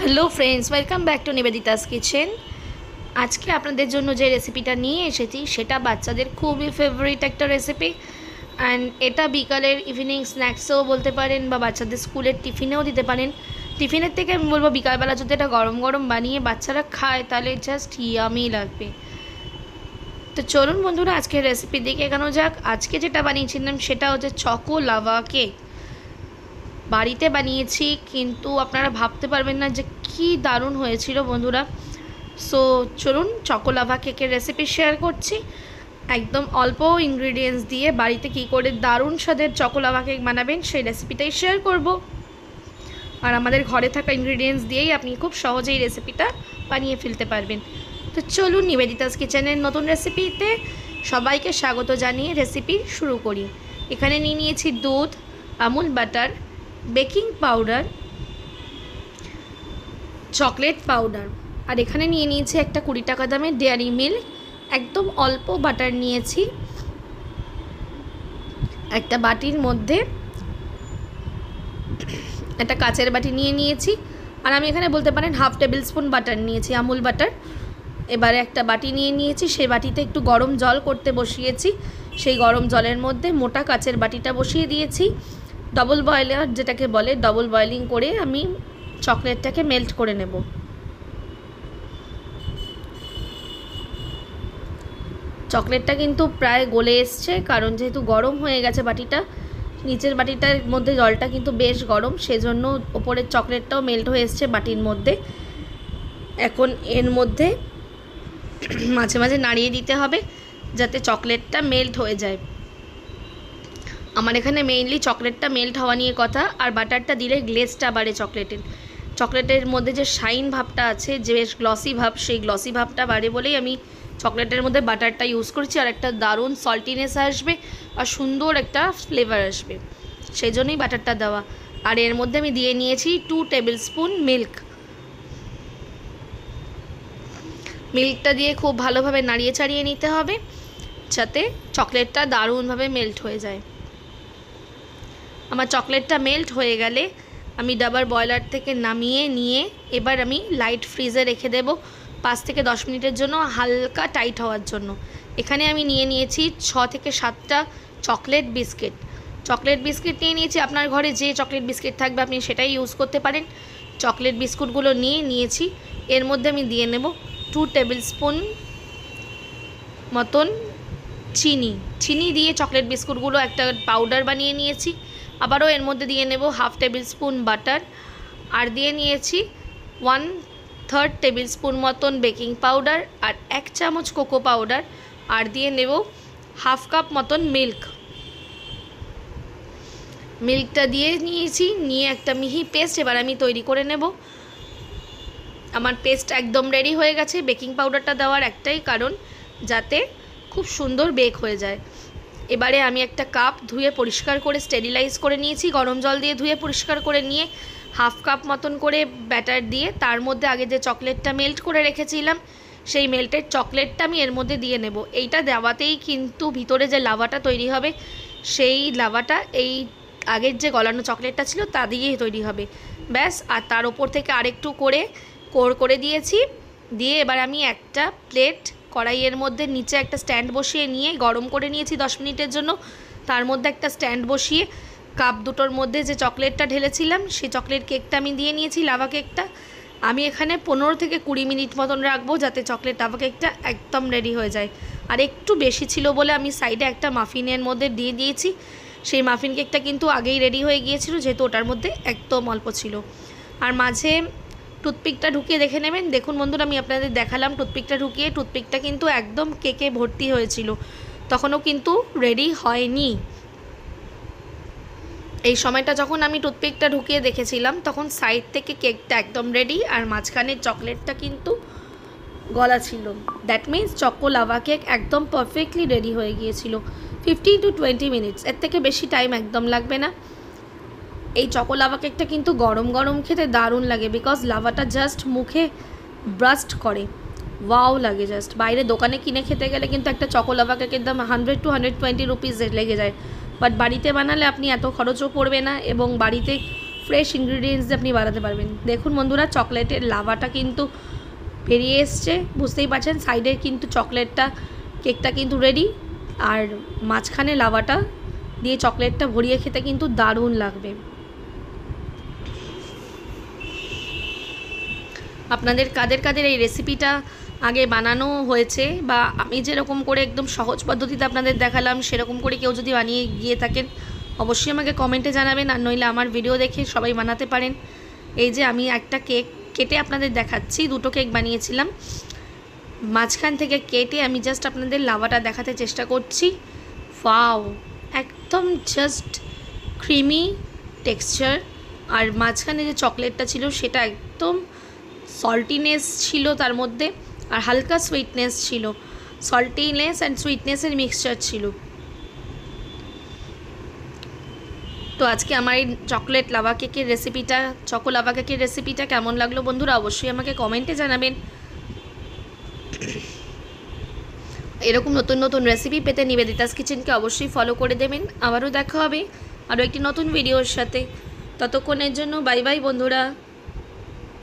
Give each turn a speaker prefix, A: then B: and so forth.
A: Hello friends, welcome back to Nivedita's kitchen. আজকে আপনাদের জন্য যে রেসিপিটা নিয়ে এসেছি সেটা বাচ্চাদের খুবই ফেভারিট একটা রেসিপি। অ্যান্ড এটা বিকালের ইভিনিং স্ন্যাক্সেও বলতে পারেন বা বাচ্চাদের স্কুলের টিফিনেও দিতে পারেন। টিফিনের থেকে আমি বলবো বিকালবেলা যদি এটা গরম গরম বানিয়ে বাচ্চারা খায় তাহলে জাস্ট ইয়ামি লাগবে। তো চলুন বন্ধুরা, আজকের রেসিপি দিকে এগোনো যাক। আজকে যেটা বানিয়েছিলাম সেটা হচ্ছে চকো লাভা কেক। বাড়িতে বানিয়েছি, কিন্তু আপনারা ভাবতে পারবেন না যে কী দারুণ হয়েছিল বন্ধুরা। সো চলুন চকো লাভা কেকের রেসিপি শেয়ার করছি। একদম অল্প ইনগ্রিডিয়েন্টস দিয়ে বাড়িতে কী করে দারুণ স্বাদের চকো লাভা কেক বানাবেন সেই রেসিপিটাই শেয়ার করব। আর আমাদের ঘরে থাকা ইনগ্রিডিয়েন্টস দিয়েই আপনি খুব সহজেই রেসিপিটা বানিয়ে ফেলতে পারবেন। তো চলুন নিবেদিতাস কিচেনের নতুন রেসিপিতে সবাইকে স্বাগত জানিয়ে রেসিপি শুরু করি। এখানে নিয়ে নিয়েছি দুধ, Amul butter, baking powder, chocolate powder, আর এখানে নিয়ে নিয়েছি একটা 20 টাকা দামের ডেয়ারি মিল্ক। একদম অল্প বাটার নিয়েছি। একটা বাটির মধ্যে একটা কাচের বাটি নিয়ে নিয়েছি, আর আমি এখানে বলতে পারেন হাফ টেবিল স্পুন বাটার নিয়েছি, আমুল বাটার। এবারে একটা বাটি নিয়ে নিয়েছি, সেই বাটিতে একটু গরম জল করতে বসিয়েছি। সেই গরম জলের মধ্যে মোটা কাচের বাটিটা বসিয়ে দিয়েছি। ডবল বয়েলার যেটাকে বলে, ডবল বয়েলিং করে আমি চকলেটটাকে মেল্ট করে নেব। চকলেটটা কিন্তু প্রায় গলে এসছে, কারণ যেহেতু গরম হয়ে গেছে বাটিটা, নিচের বাটিটার মধ্যে জলটা কিন্তু বেশ গরম, সেজন্য ওপরের চকলেটটাও মেল্ট হয়ে এসছে বাটির মধ্যে। এখন এর মধ্যে মাঝে মাঝে নাড়িয়ে দিতে হবে যাতে চকলেটটা মেল্ট হয়ে যায়। আমার এখানে মেইনলি চকলেটটা মেল্ট হওয়া নিয়ে কথা, আর বাটারটা দিলে গ্লেজটা বাড়ে চকলেটের মধ্যে যে শাইন ভাবটা আছে, যে বেশ গ্লসি ভাব, সেই গ্লসি ভাবটা বাড়ে বলেই আমি চকলেটের মধ্যে বাটারটা ইউজ করছি। আর একটা দারুণ সল্টিনেস আসবে আর সুন্দর একটা ফ্লেভার আসবে, সেই জন্যই বাটারটা দেওয়া। আর এর মধ্যে আমি দিয়ে নিয়েছি 2 টেবিল স্পুন মিল্ক। মিল্কটা দিয়ে খুব ভালোভাবে নাড়িয়ে চাড়িয়ে নিতে হবে যাতে চকলেটটা দারুণভাবে মেল্ট হয়ে যায়। আমার চকলেটটা মেল্ট হয়ে গেলে আমি ডাবল বয়লার থেকে নামিয়ে নিয়ে এবার আমি লাইট ফ্রিজে রেখে দেব 5 থেকে 10 মিনিটের জন্য, হালকা টাইট হওয়ার জন্য। এখানে আমি নিয়ে নিয়েছি 6 থেকে 7টা চকলেট বিস্কিট নিয়ে নিয়েছি। আপনার ঘরে যে চকলেট বিস্কিট থাকবে আপনি সেটাই ইউজ করতে পারেন। চকলেট বিস্কুটগুলো নিয়েছি। এর মধ্যে আমি দিয়ে নেব 2 টেবিল স্পুন মতন চিনি দিয়ে চকলেট বিস্কুটগুলো একটা পাউডার বানিয়ে নিয়েছি। আবারও এর মধ্যে দিয়ে নেব হাফ টেবিল স্পুন বাটার, আর দিয়ে নিয়েছি 1/3 টেবিল স্পুন মতন বেকিং পাউডার, আর 1 চামচ কোকো পাউডার, আর দিয়ে নেব হাফ কাপ মতন মিল্কটা দিয়ে নিয়েছি। নিয়ে একটা মিহি পেস্ট এবার আমি তৈরি করে নেব। আমার পেস্ট একদম রেডি হয়ে গেছে। বেকিং পাউডারটা দেওয়ার একটাই কারণ যাতে খুব সুন্দর বেক হয়ে যায়। এবারে আমি একটা কাপ ধুয়ে পরিষ্কার করে স্টেরিলাইজ করে নিয়েছি, গরম জল দিয়ে ধুয়ে পরিষ্কার করে নিয়ে হাফ কাপ মতন করে ব্যাটার দিয়ে তার মধ্যে আগে যে চকলেটটা মেল্ট করে রেখেছিলাম সেই মেল্টেড চকলেটটা আমি এর মধ্যে দিয়ে নেব। এইটা দেওয়াতেই কিন্তু ভিতরে যে লাভাটা তৈরি হবে সেই লাভাটা এই আগের যে গলানো চকলেটটা ছিল তা দিয়েই তৈরি হবে, ব্যাস। আর তার ওপর থেকে আরেকটু করে কোর করে দিয়েছি। দিয়ে এবার আমি একটা প্লেট কড়াইয়ের মধ্যে নিচে একটা স্ট্যান্ড বসিয়ে নিয়ে গরম করে নিয়েছি 10 মিনিটের জন্য। তার মধ্যে একটা স্ট্যান্ড বসিয়ে কাপ দুটোর মধ্যে যে চকলেটটা ঢেলেছিলাম সেই চকলেট কেকটা আমি দিয়ে নিয়েছি, লাভা কেকটা। আমি এখানে 15 থেকে 20 মিনিট মতন রাখবো যাতে চকলেট লাভা কেকটা একদম রেডি হয়ে যায়। আর একটু বেশি ছিল বলে আমি সাইডে একটা মাফিনের মধ্যে দিয়ে দিয়েছি। সেই মাফিন কেকটা কিন্তু আগেই রেডি হয়ে গিয়েছিল যেহেতু ওটার মধ্যে একদম অল্প ছিল। আর মাঝে টুথপিকটা ঢুকিয়ে দেখে নেবেন। দেখুন বন্ধুরা, আমি আপনাদের দেখালাম টুথপিকটা ঢুকিয়ে, টুথপিকটা কিন্তু একদম কেকে ভর্তি হয়েছিল, তখনও কিন্তু রেডি হয়নি। এই সময়টা যখন আমি টুথপিকটা ঢুকিয়ে দেখেছিলাম তখন সাইড থেকে কেকটা একদম রেডি, আর মাঝখানে চকলেটটা কিন্তু গলা ছিল। That means choco lava cake একদম পারফেক্টলি রেডি হয়ে গিয়েছিল। 15 to 20 মিনিটস, এর থেকে বেশি টাইম একদম লাগবে না। এই চকো লাভা কেকটা কিন্তু গরম গরম খেতে দারুণ লাগে, বিকজ লাভাটা জাস্ট মুখে ব্রাস্ট করে, ওয়াও লাগে জাস্ট। বাইরে দোকানে কিনে খেতে গেলে কিন্তু একটা চকো লাভা কেকের দাম 100 to 120 রুপিস লেগে যায়, বাট বাড়িতে বানালে আপনি এত খরচও পড়বে না এবং বাড়িতে ফ্রেশ ইনগ্রিডিয়েন্টস দিয়ে আপনি বানাতে পারবেন। দেখুন বন্ধুরা, চকলেটের লাভাটা কিন্তু বেরিয়ে এসছে, বুঝতেই পারছেন। সাইডে কিন্তু কেকটা কিন্তু রেডি, আর মাঝখানে লাভাটা দিয়ে চকলেটটা ভরিয়ে খেতে কিন্তু দারুণ লাগবে। আপনাদের কাদের এই রেসিপিটা আগে বানানো হয়েছে, বা আমি যেরকম করে একদম সহজ পদ্ধতিতে আপনাদের দেখালাম সেরকম করে কেউ যদি বানিয়ে গিয়ে থাকেন অবশ্যই আমাকে কমেন্টে জানাবেন, আর নইলে আমার ভিডিও দেখে সবাই বানাতে পারেন। এই যে আমি একটা কেক কেটে আপনাদের দেখাচ্ছি, 2টো কেক বানিয়েছিলাম, মাঝখান থেকে কেটে আমি জাস্ট আপনাদের লাভাটা দেখাতে চেষ্টা করছি। ওয়াও, একদম জাস্ট ক্রিমি টেক্সচার, আর মাঝখানে যে চকলেটটা ছিল সেটা একদম সল্টিনেস ছিল তার মধ্যে, আর হালকা সুইটনেস ছিল, সল্টিনেস অ্যান্ড সুইটনেসের মিক্সচার ছিল। তো আজকে আমার এই চকো লাভা কেকের রেসিপিটা কেমন লাগলো বন্ধুরা অবশ্যই আমাকে কমেন্টে জানাবেন। এরকম নতুন নতুন রেসিপি পেতে নিবেদিতাস কিচেনকে অবশ্যই ফলো করে দেবেন। আবারও দেখা হবে আরও একটি নতুন ভিডিওর সাথে। ততক্ষণের জন্য বাই বাই বন্ধুরা।